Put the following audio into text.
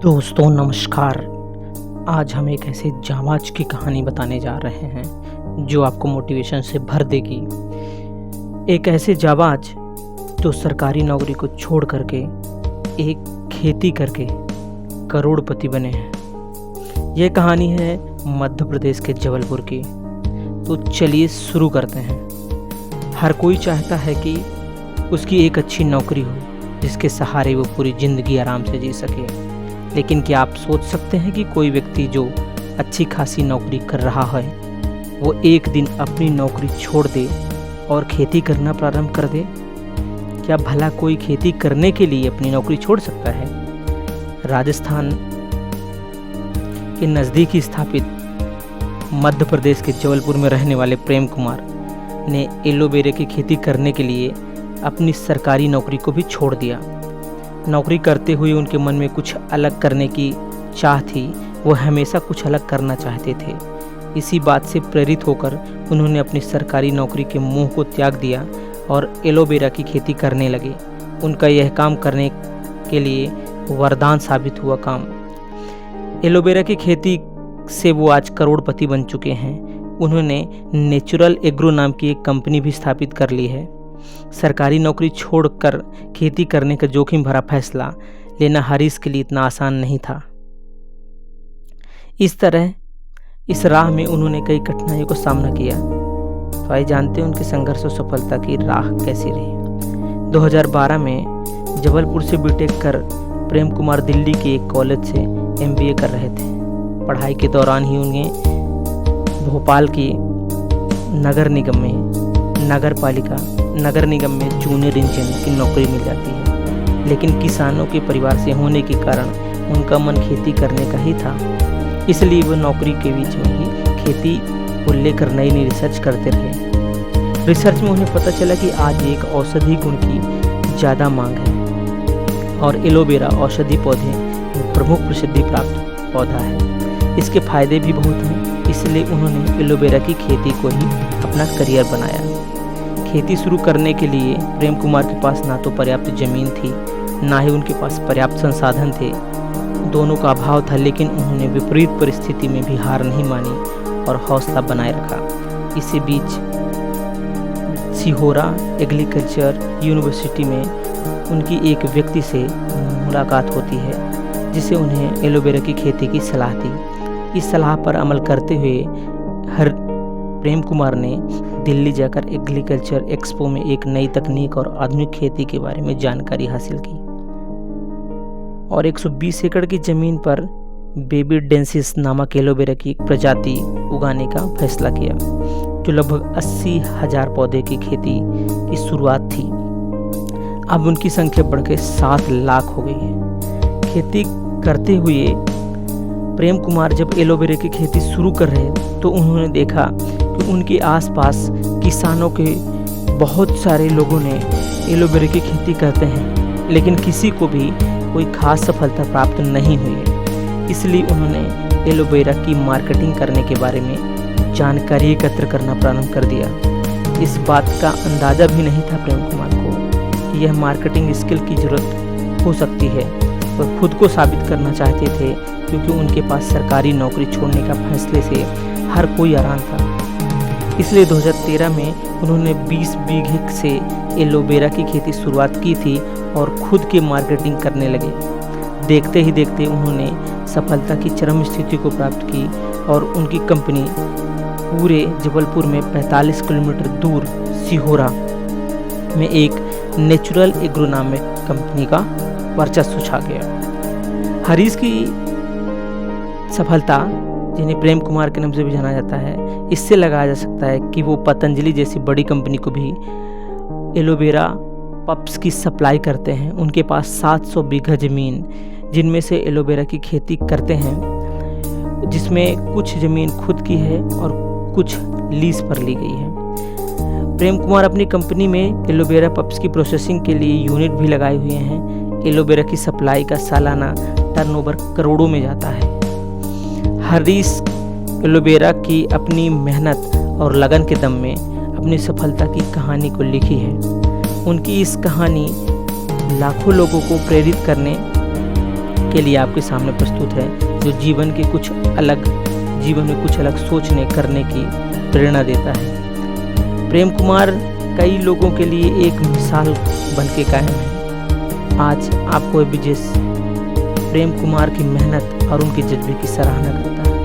दोस्तों नमस्कार। आज हम एक ऐसे जांबाज की कहानी बताने जा रहे हैं जो आपको मोटिवेशन से भर देगी। एक ऐसे जांबाज जो सरकारी नौकरी को छोड़ करके एक खेती करके करोड़पति बने हैं। यह कहानी है मध्य प्रदेश के जबलपुर की। तो चलिए शुरू करते हैं। हर कोई चाहता है कि उसकी एक अच्छी नौकरी हो जिसके सहारे वो पूरी ज़िंदगी आराम से जी सके। लेकिन क्या आप सोच सकते हैं कि कोई व्यक्ति जो अच्छी खासी नौकरी कर रहा है वो एक दिन अपनी नौकरी छोड़ दे और खेती करना प्रारंभ कर दे? क्या भला कोई खेती करने के लिए अपनी नौकरी छोड़ सकता है? राजस्थान के नज़दीक ही स्थापित मध्य प्रदेश के जबलपुर में रहने वाले प्रेम कुमार ने एलोवेरा की खेती करने के लिए अपनी सरकारी नौकरी को भी छोड़ दिया। नौकरी करते हुए उनके मन में कुछ अलग करने की चाह थी। वो हमेशा कुछ अलग करना चाहते थे। इसी बात से प्रेरित होकर उन्होंने अपनी सरकारी नौकरी के मोह को त्याग दिया और एलोवेरा की खेती करने लगे। उनका यह काम करने के लिए वरदान साबित हुआ काम। एलोवेरा की खेती से वो आज करोड़पति बन चुके हैं। उन्होंने नेचुरल एग्रो नाम की एक कंपनी भी स्थापित कर ली है। सरकारी नौकरी छोड़कर खेती करने का जोखिम भरा फैसला लेना हरीश के लिए इतना आसान नहीं था। इस तरह इस राह में उन्होंने कई कठिनाइयों का सामना किया। तो आइए जानते हैं उनके संघर्ष और सफलता की राह कैसी रही। 2012 में जबलपुर से बीटेक कर प्रेम कुमार दिल्ली के एक कॉलेज से MBA कर रहे थे। पढ़ाई के दौरान ही उन्हें भोपाल की नगर निगम में जूनियर इंजीनियर की नौकरी मिल जाती है। लेकिन किसानों के परिवार से होने के कारण उनका मन खेती करने का ही था। इसलिए वो नौकरी के बीच में ही खेती को लेकर नई नई रिसर्च करते रहे। रिसर्च में उन्हें पता चला कि आज एक औषधि गुण की ज़्यादा मांग है और एलोवेरा औषधि पौधे में प्रमुख प्रसिद्धि प्राप्त पौधा है। इसके फायदे भी बहुत हैं। इसलिए उन्होंने एलोवेरा की खेती को ही अपना करियर बनाया। खेती शुरू करने के लिए प्रेम कुमार के पास ना तो पर्याप्त जमीन थी, ना ही उनके पास पर्याप्त संसाधन थे। दोनों का अभाव था। लेकिन उन्होंने विपरीत परिस्थिति में भी हार नहीं मानी और हौसला बनाए रखा। इसी बीच सिहोरा एग्रीकल्चर यूनिवर्सिटी में उनकी एक व्यक्ति से मुलाकात होती है जिसे उन्हें एलोवेरा की खेती की सलाह दी। इस सलाह पर अमल करते हुए प्रेम कुमार ने दिल्ली जाकर एग्रीकल्चर एक्सपो में एक नई तकनीक और आधुनिक खेती के बारे में जानकारी हासिल की और 120 एकड़ की जमीन पर बेबी डेंसिस नामक एलोवेरा की एक प्रजाति उगाने का फैसला किया जो लगभग 80,000 पौधे की खेती की शुरुआत थी। अब उनकी संख्या बढ़कर 7 लाख हो गई है। खेती करते हुए प्रेम कुमार जब एलोवेरा की खेती शुरू कर रहे तो उन्होंने देखा कि उनके आसपास किसानों के बहुत सारे लोगों ने एलोवेरा की खेती करते हैं, लेकिन किसी को भी कोई खास सफलता प्राप्त नहीं हुई है। इसलिए उन्होंने एलोवेरा की मार्केटिंग करने के बारे में जानकारी एकत्र करना प्रारंभ कर दिया। इस बात का अंदाज़ा भी नहीं था प्रेम कुमार को कि यह मार्केटिंग स्किल की ज़रूरत हो सकती है। वह खुद को साबित करना चाहते थे क्योंकि उनके पास सरकारी नौकरी छोड़ने का फैसले से हर कोई आराम था। इसलिए 2013 में उन्होंने 20 बीघे से एलोवेरा की खेती शुरुआत की थी और खुद की मार्केटिंग करने लगे। देखते ही देखते उन्होंने सफलता की चरम स्थिति को प्राप्त की और उनकी कंपनी पूरे जबलपुर में 45 किलोमीटर दूर सिहोरा में एक नेचुरल एग्रो नामक कंपनी का वर्चस्व छा गया। हरीश की सफलता, जिन्हें प्रेम कुमार के नाम से भी जाना जाता है, इससे लगाया जा सकता है कि वो पतंजलि जैसी बड़ी कंपनी को भी एलोवेरा पप्स की सप्लाई करते हैं। उनके पास 700 बीघा ज़मीन जिनमें से एलोवेरा की खेती करते हैं, जिसमें कुछ ज़मीन खुद की है और कुछ लीज पर ली गई है। प्रेम कुमार अपनी कंपनी में एलोवेरा पप्स की प्रोसेसिंग के लिए यूनिट भी लगाए हुए हैं। एलोवेरा की सप्लाई का सालाना टर्नओवर करोड़ों में जाता है। हरीश एलोवेरा की अपनी मेहनत और लगन के दम में अपनी सफलता की कहानी को लिखी है। उनकी इस कहानी लाखों लोगों को प्रेरित करने के लिए आपके सामने प्रस्तुत है, जो जीवन में कुछ अलग सोचने करने की प्रेरणा देता है। प्रेम कुमार कई लोगों के लिए एक मिसाल बन के कायम है। आज आपको विजय प्रेम कुमार की मेहनत और उनके जज्बे की सराहना करता है।